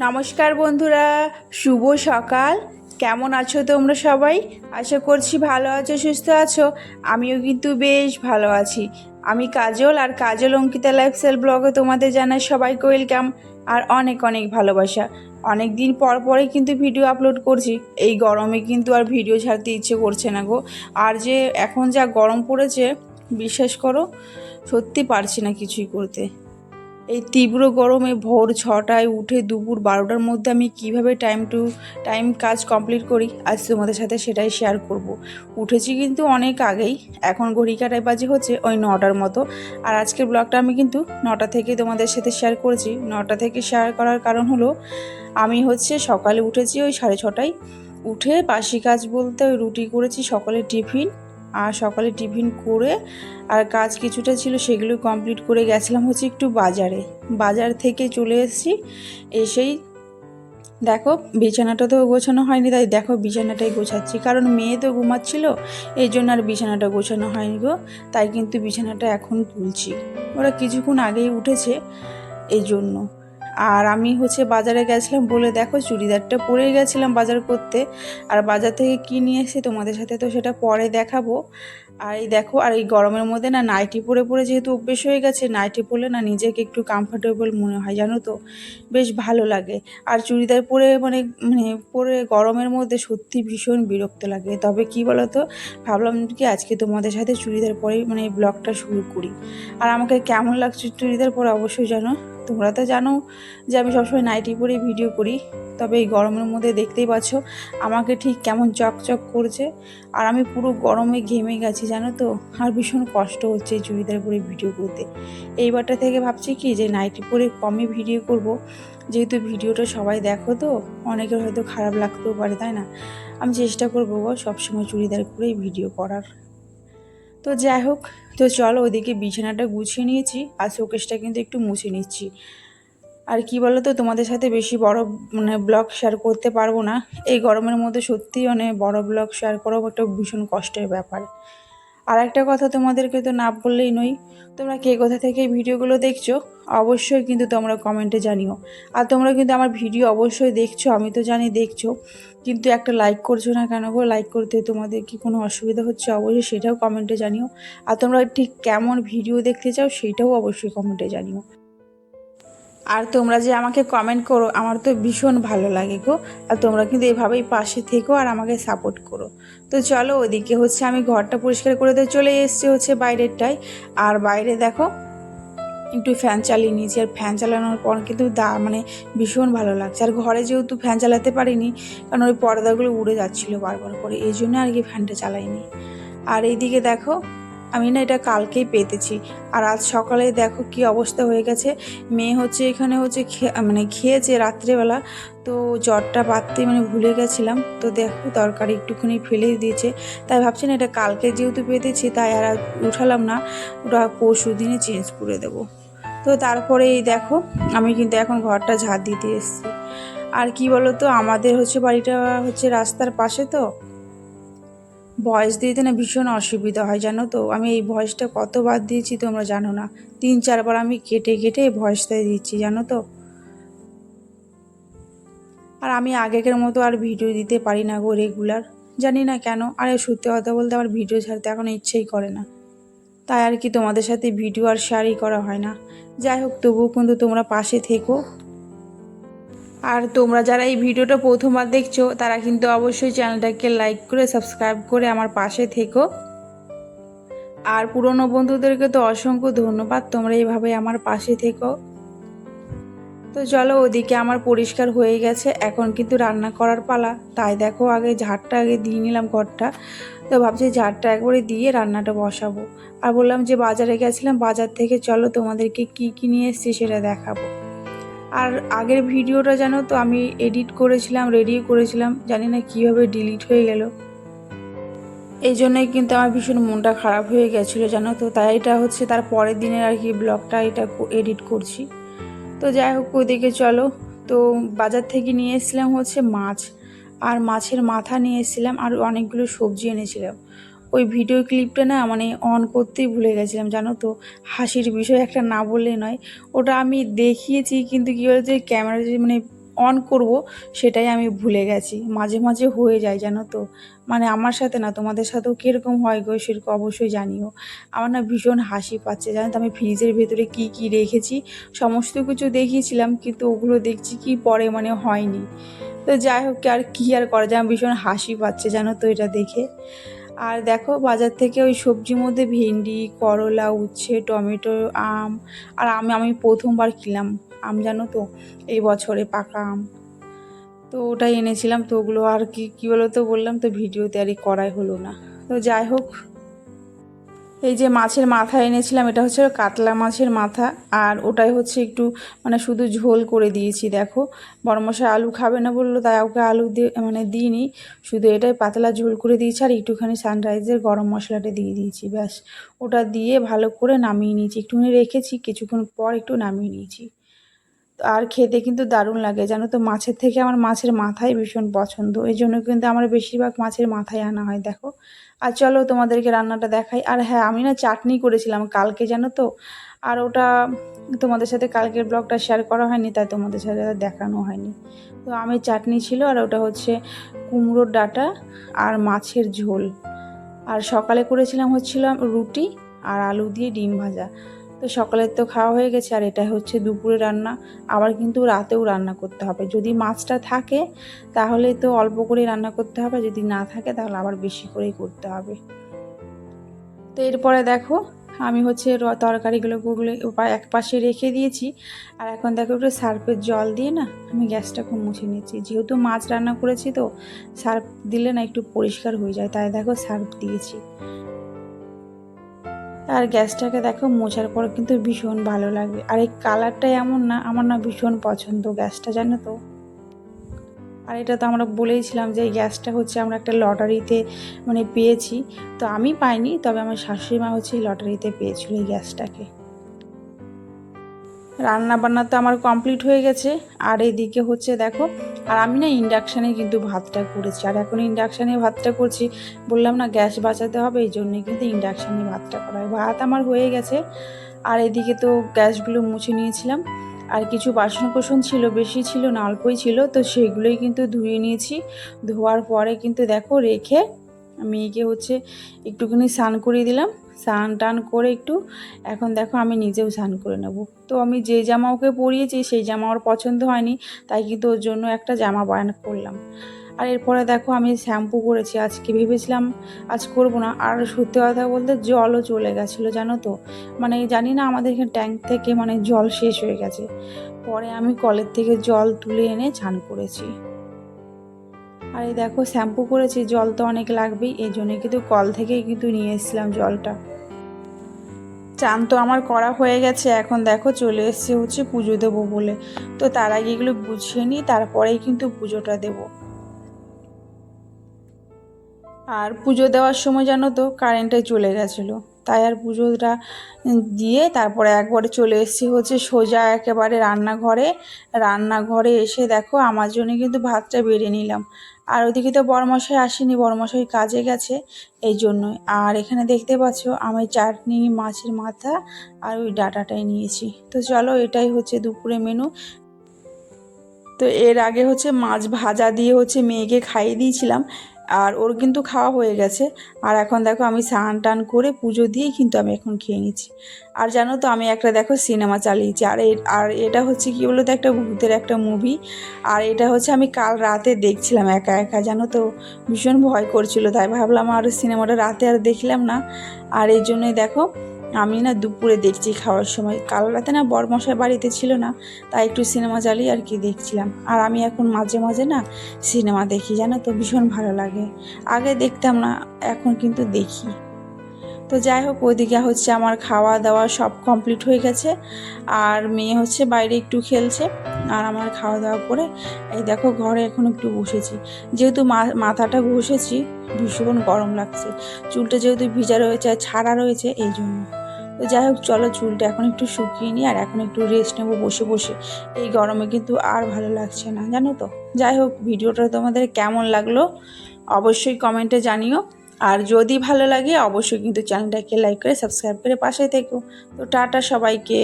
নমস্কার বন্ধুরা, শুভ সকাল। কেমন আছো তোমরা সবাই? আশা করছি ভালো আছো, সুস্থ আছো। আমিও কিন্তু বেশ ভালো আছি। আমি কাজল, আর কাজল অঙ্কিতা লাইফস্টাইল ব্লগে তোমাদের জানাই সবাইকে ওয়েলকাম আর অনেক অনেক ভালোবাসা। অনেক দিন পর পরে কিন্তু ভিডিও আপলোড করছি। এই গরমে কিন্তু আর ভিডিও ছাড়তে ইচ্ছে করছে না গো। আর যে এখন যা গরম পড়েছে, বিশ্বাস করো সত্যি পারছি না কিছুই করতে। এই তীব্র গরমে ভোর 6টায় উঠে দুপুর 12টার মধ্যে আমি কিভাবে টাইম কাজ কমপ্লিট করি, আজ তোমাদের সাথে সেটাই শেয়ার করব। উঠেছি কিন্তু অনেক আগেই, এখন ঘড়ি কাটায় বাজে হচ্ছে ওই 9টার মতো। আর আজকের ব্লগটা আমি কিন্তু 9টা থেকে তোমাদের সাথে শেয়ার করেছি। 9টা থেকে শেয়ার করার কারণ হলো আমি সকালে উঠেছি ওই 6:30টায়। উঠে বাসি কাজ বলতে ওই রুটি করেছি, সকালে টিফিন। আর সকালে টিফিন করে আর কাজ কিছুটা ছিল সেগুলো কমপ্লিট করে গেছিলাম একটু বাজার থেকে চলে এসেছি। এসেই দেখো বিছানাটা তো গোছানো হয়নি, তাই দেখো বিছানাটাই গোছাচ্ছি, কারণ মেয়ে তো ঘুমাচ্ছিল, এই জন্য আর বিছানাটা গোছানো হয়নি গো। তাই কিন্তু বিছানাটা এখন তুলছি, ওরা কিছুক্ষণ আগেই উঠেছে এই জন্য। আর আমি বাজারে গেছিলাম বলে দেখো চুড়িদারটা পরে গেছিলাম বাজার করতে। আর বাজার থেকে কী নিয়ে এসেছি তোমাদের সাথে তো সেটা পরে দেখাবো। আর এই দেখো, আর এই গরমের মধ্যে না নাইটি পরে পরে যেহেতু অভ্যেস হয়ে গেছে, নাইটি পরলে না নিজেকে একটু কমফোর্টেবল মনে হয়, জানো তো, বেশ ভালো লাগে। আর চুড়িদার পরে মানে মানে পরে গরমের মধ্যে সত্যি ভীষণ বিরক্ত লাগে। তবে কি বলো তো, ভাবলাম কি আজকে তোমাদের সাথে চুড়িদার পরেই ব্লগটা শুরু করি। আর আমাকে কেমন লাগছে চুড়িদার পরে অবশ্যই জানো। তোমরা তো জানো যে আমি সবসময় নাইটি পরেই ভিডিও করি, তবে এই গরমের মধ্যে দেখতেই পাচ্ছ আমাকে ঠিক কেমন চকচক করছে। আর আমি পুরো গরমে ঘেমে গেছি জানো তো, আর ভীষণ কষ্ট হচ্ছে এই চুড়িদার পরে ভিডিও করতে। এইবারটা থেকে ভাবছি কি যে নাইটি পরে কমই ভিডিও করব, যেহেতু ভিডিওটা সবাই দেখো তো, অনেকের হয়তো খারাপ লাগতেও পারে, তাই না? আমি চেষ্টা করবো সবসময় চুড়িদার পরেই ভিডিও করার। তো যাই হোক, তো চলো ওদিকে বিছানাটা গুছিয়ে নিয়েছি, আর শোকেসটা কিন্তু একটু মুছে নিচ্ছি। আর কি বলো তো, তোমাদের সাথে বেশি বড় ব্লগ শেয়ার করতে পারবো না এই গরমের মধ্যে, সত্যিই বড় ব্লগ শেয়ার করাও একটা ভীষণ কষ্টের ব্যাপার। আর একটা কথা তোমাদেরকে তো না বললেই নই, তোমরা কে কোথা থেকে এই ভিডিওগুলো দেখছো অবশ্যই কিন্তু তোমরা কমেন্টে জানিও। আর তোমরা কিন্তু আমার ভিডিও অবশ্যই দেখছো, আমি তো জানি দেখছো, কিন্তু একটা লাইক করছো না কেন গো? লাইক করতে তোমাদের কি কোনো অসুবিধা হচ্ছে অবশ্যই সেটাও কমেন্টে জানিও। আর তোমরা ঠিক কেমন ভিডিও দেখতে চাও সেটাও অবশ্যই কমেন্টে জানিও। আর তোমরা যে আমাকে কমেন্ট করো আমার তো ভীষণ ভালো লাগে গো। আর তোমরা কিন্তু এভাবেই পাশে থেকো আর আমাকে সাপোর্ট করো। তো চলো ওদিকে আমি ঘরটা পরিষ্কার করে দিয়ে চলে এসেছি বাইরেরটায়। আর বাইরে দেখো একটু ফ্যান চালিয়ে নিয়েছি, আর ফ্যান চালানোর পর কিন্তু ভীষণ ভালো লাগছে। আর ঘরে যেহেতু ফ্যান চালাতে পারিনি, কারণ ওই পর্দাগুলো উড়ে যাচ্ছিলো বারবার করে, এই জন্য আর কি ফ্যানটা চালাইনি। আর এইদিকে দেখো আমি না এটা কালকেই পেতেছি, আর আজ সকালে দেখো কি অবস্থা হয়ে গেছে। মেয়ে এখানে খেয়েছে রাত্রেবেলা, তো জ্বরটা বাঁধতে ভুলে গেছিলাম, তো দেখো তরকারি একটুখানি ফেলে দিয়েছে। তাই ভাবছি না এটা কালকে যেহেতু পেতেছি তাই আর উঠালাম না, ওটা পরশু দিনে চেঞ্জ করে দেবো। তো তারপরে এই দেখো আমি কিন্তু এখন ঘরটা ঝাড় দিতে এসেছি। আর কি বলো তো, আমাদের বাড়িটা রাস্তার পাশে, তো ভয়েস দিতে না ভীষণ অসুবিধা হয় জানো তো। আমি এই ভয়েসটা কতবার দিয়েছি তোমরা জানো না, 3-4বার আমি কেটে কেটে ভয়েসটা দিচ্ছি জানো তো। আর আমি আগেকার মতো আর ভিডিও দিতে পারি না গো রেগুলার, জানি না কেন। আর সত্যি কথা বলতে আমার ভিডিও ছাড়তে এখন ইচ্ছেই করে না, তাই আর কি তোমাদের সাথে ভিডিও আর শেয়ারই করা হয় না। যাই হোক, তবুও কিন্তু তোমরা পাশে থেকো। আর তোমরা যারা এই ভিডিওটা প্রথমবার দেখছো তারা কিন্তু অবশ্যই চ্যানেলটাকে লাইক করে সাবস্ক্রাইব করে আমার পাশে থেকো। আর পুরনো বন্ধুদেরকে তো অসংখ্য ধন্যবাদ, তোমরা এইভাবে আমার পাশে থেকো। তো চলো ওদিকে আমার পরিষ্কার হয়ে গেছে, এখন কিন্তু রান্না করার পালা। তাই দেখো আগে ঝাড়টা দিয়ে নিলাম ঘরটা, তো ভাবছি ঝাড়টা একবারে দিয়ে রান্নাটা বসাবো। আর বললাম যে বাজারে গেছিলাম, বাজার থেকে চলো তোমাদেরকে কি নিয়ে এসেছি সেটা দেখাবো। আর আগের ভিডিওটা জানো তো আমি এডিট করেছিলাম, রেডিও করেছিলাম, জানি না কীভাবে ডিলিট হয়ে গেল। এই জন্যই কিন্তু আমার ভীষণ মনটা খারাপ হয়ে গেছিলো জানো তো, তাই এটা তার পরের দিনের আর কি ব্লগটা এটা এডিট করছি। তো যাই হোক ওইদিকে চলো, তো বাজার থেকে নিয়ে এসেছিলাম মাছ, আর মাছের মাথা নিয়ে এসেছিলাম, আর অনেকগুলো সবজি এনেছিলাম। ওই ভিডিও ক্লিপটা না অন করতেই ভুলে গেছিলাম জানো তো। হাসির বিষয় একটা না বললে নয়, ওটা আমি দেখিয়েছি কিন্তু কী বলছে ক্যামেরা অন করব সেটাই আমি ভুলে গেছি। মাঝে মাঝে হয়ে যায় জানো তো, মানে আমার সাথে না, তোমাদের সাথেও কীরকম হয় গো সেরকম অবশ্যই জানিও। আমার না ভীষণ হাসি পাচ্ছে জানো তো, আমি ফ্রিজের ভেতরে কি কি রেখেছি সমস্ত কিছু দেখিয়েছিলাম, কিন্তু ওগুলো দেখছি কি পরে মানে হয়নি। তো যাই হোক, আর কি আর করা যায়, আমার ভীষণ হাসি পাচ্ছে জানো তো এটা দেখে। আর দেখো বাজার থেকে ওই সবজির মধ্যে ভেন্ডি, করলা, উচ্ছে, টমেটো, আম। আর আমি প্রথমবার কিনলাম আম জানো তো, এই বছরে পাকা আম। তো ওটাই এনেছিলাম। তো ওগুলো আর কি বলো তো, বললাম তো ভিডিওতে আর করাই হলো না। তো যাই হোক, এই যে মাছের মাথা এনেছিলাম, এটা হচ্ছে কাতলা মাছের মাথা। আর ওটাই হচ্ছে একটু মানে শুধু ঝোল করে দিয়েছি। দেখো বড়মশাই আলু খাবে না বললো, তাই ওকে আলু দিয়ে মানে দিইনি, শুধু এটাই পাতলা ঝোল করে দিয়েছি। আর একটুখানি সানরাইজের গরম মশলাটা দিয়ে দিয়েছি, ব্যাস। ওটা দিয়ে ভালো করে নামিয়ে নিয়েছি, একটুখানি রেখেছি, কিছুক্ষণ পর একটু নামিয়ে নিয়েছি। আর খেতে কিন্তু দারুণ লাগে জানো তো, মাছের থেকে আমার মাছের মাথাই ভীষণ পছন্দ, এই জন্য কিন্তু আমার বেশিরভাগ মাছের মাথায় আনা হয়। দেখো, আর চলো তোমাদেরকে রান্নাটা দেখাই। আর হ্যাঁ, আমি না চাটনি করেছিলাম কালকে জানো তো, আর ওটা তোমাদের সাথে কালকের ব্লগটা শেয়ার করা হয়নি, তাই তোমাদের সাথে দেখানো হয়নি। তো আমি চাটনি ছিল, আর ওটা হচ্ছে কুমড়োর ডাঁটা আর মাছের ঝোল। আর সকালে করেছিলাম হচ্ছিলাম রুটি আর আলু দিয়ে ডিম ভাজা। তো সকালের তো খাওয়া হয়ে গেছে, আর এটা হচ্ছে দুপুরে রান্না। আবার কিন্তু রাতেও রান্না করতে হবে, যদি মাছটা থাকে তাহলে তো অল্প করেই রান্না করতে হবে, যদি না থাকে তাহলে আবার বেশি করেই করতে হবে। তো এরপরে দেখো, আমি হচ্ছে তরকারিগুলো এক পাশে রেখে দিয়েছি। আর এখন দেখো একটু সার্ফের জল দিয়ে না আমি গ্যাসটা খুব মুছে নিচ্ছি, যেহেতু মাছ রান্না করেছি তো সার্ফ দিলে না একটু পরিষ্কার হয়ে যায়, তাই দেখো সার্ফ দিয়েছি। আর গ্যাসটাকে দেখো মোছার পর কিন্তু ভীষণ ভালো লাগে। আর এই কালারটা এমন না, আমার না ভীষণ পছন্দ গ্যাসটা জানো তো। আর এটা তো আমরা বলেইছিলাম যে এই গ্যাসটা হচ্ছে আমরা একটা লটারিতে মানে পেয়েছি। তো আমি পাইনি, তবে আমার শাশুড়ি মা হচ্ছে এই লটারিতে পেয়েছিল এই গ্যাসটাকে। রান্না বান্না তো আমার কমপ্লিট হয়ে গেছে। আর এদিকে হচ্ছে দেখো, আর আমি না ইন্ডাকশানে কিন্তু ভাতটা করেছি, আর এখন ইন্ডাকশানে ভাতটা করছি। বললাম না গ্যাস বাঁচাতে হবে, এই জন্যই কিন্তু ইন্ডাকশানে ভাতটা করা হয়। ভাত আমার হয়ে গেছে। আর এদিকে তো গ্যাসগুলো মুছে নিয়েছিলাম, আর কিছু বাসন কোসন ছিল, বেশি ছিল না, অল্পই ছিল, তো সেইগুলোই কিন্তু ধুয়ে নিয়েছি। ধোয়ার পরে কিন্তু দেখো রেখে মেয়েকে হচ্ছে একটুখানি স্নান করিয়ে দিলাম। স্নান টান করে একটু, এখন দেখো আমি নিজেও স্নান করে নেব। তো আমি যে জামা ওকে পরিয়েছি সেই জামা ওর পছন্দ হয়নি, তাই কিন্তু ওর জন্য একটা জামা বায়ন করলাম। আর এরপরে দেখো আমি শ্যাম্পু করেছি আজকে, ভেবেছিলাম আজ করব না, আর সত্যি কথা বলতে জলও চলে গেছিলো জানো তো। মানে জানি না আমাদের এখানে ট্যাঙ্ক থেকে মানে জল শেষ হয়ে গেছে, পরে আমি কলের থেকে জল তুলে এনে স্নান করেছি। আর এই দেখো শ্যাম্পু করেছি, জল তো অনেক লাগবেই, এই জন্য কিন্তু কল থেকেই কিন্তু নিয়ে এসেছিলাম জলটা। চান তো আমার করা হয়ে গেছে, এখন দেখো চলে এসছে হচ্ছে পুজো দেবো বলে। তো তার আগে এগুলো গুছিয়ে নিই, তারপরেই কিন্তু পুজোটা দেবো। আর পুজো দেওয়ার সময় জানো তো কারেন্টটাই চলে গেছিলো, তাই আর পুজোটা দিয়ে তারপরে একবারে চলে এসেছি হচ্ছে সোজা একেবারে রান্নাঘরে এসে দেখো আমার জন্য কিন্তু ভাতটা বেড়ে নিলাম। আর ওইদিকে তো বড়মশাই আসেনি, বড়মশাই কাজে গেছে, এই জন্যই। আর এখানে দেখতে পাচ্ছ আমি চাটনি, মাছের মাথা আর ওই ডাঁটাটাই নিয়েছি। তো চলো, এটাই হচ্ছে দুপুরে মেনু। তো এর আগে হচ্ছে মাছ ভাজা দিয়ে হচ্ছে মেয়েকে খাইয়ে দিয়েছিলাম, আর ওর কিন্তু খাওয়া হয়ে গেছে। আর এখন দেখো আমি স্নান টান করে পুজো দিয়েই কিন্তু আমি এখন খেয়ে নিচ্ছি। আর জানো তো আমি একটা দেখো সিনেমা চালিয়েছি, আর এটা হচ্ছে কি বলো তো, একটা ভূতের একটা মুভি। আর এটা হচ্ছে আমি কাল রাতে দেখছিলাম একা একা জানো তো, ভীষণ ভয় করছিল, তাই ভাবলাম আর সিনেমাটা রাতে আর দেখলাম না। আর এই জন্যই দেখো আমি না দুপুরে দেখছি খাওয়ার সময়, কাল রাতে না বরমশাই বাড়িতে ছিল না, তাই একটু সিনেমা চালিয়ে আর কি দেখছিলাম। আর আমি এখন মাঝে মাঝে না সিনেমা দেখি জানো তো, ভীষণ ভালো লাগে। আগে দেখতাম না, এখন কিন্তু দেখি। তো যাই হোক, ওইদিকে হচ্ছে আমার খাওয়া দাওয়া সব কমপ্লিট হয়ে গেছে। আর মেয়ে হচ্ছে বাইরে একটু খেলছে, আর আমার খাওয়া দাওয়া করে এই দেখো ঘরে এখন একটু বসেছি। যেহেতু মাথাটা ঘষেছি, ভীষণ গরম লাগছে, চুলটা যেহেতু ভিজা রয়েছে আর ছাড়া রয়েছে, এই জন্য। তো যাই হোক চলো, চুলটা এখন একটু শুকিয়ে নিই, আর এখন একটু রেস্ট নেবো বসে বসে। এই গরমে কিন্তু আর ভালো লাগছে না জানো তো। যাই হোক, ভিডিওটা তোমাদের কেমন লাগলো অবশ্যই কমেন্টে জানিও। আর যদি ভালো লাগে অবশ্যই কিন্তু চ্যানেলটাকে লাইক করে সাবস্ক্রাইব করে পাশে থেকো। তো টাটা সবাইকে।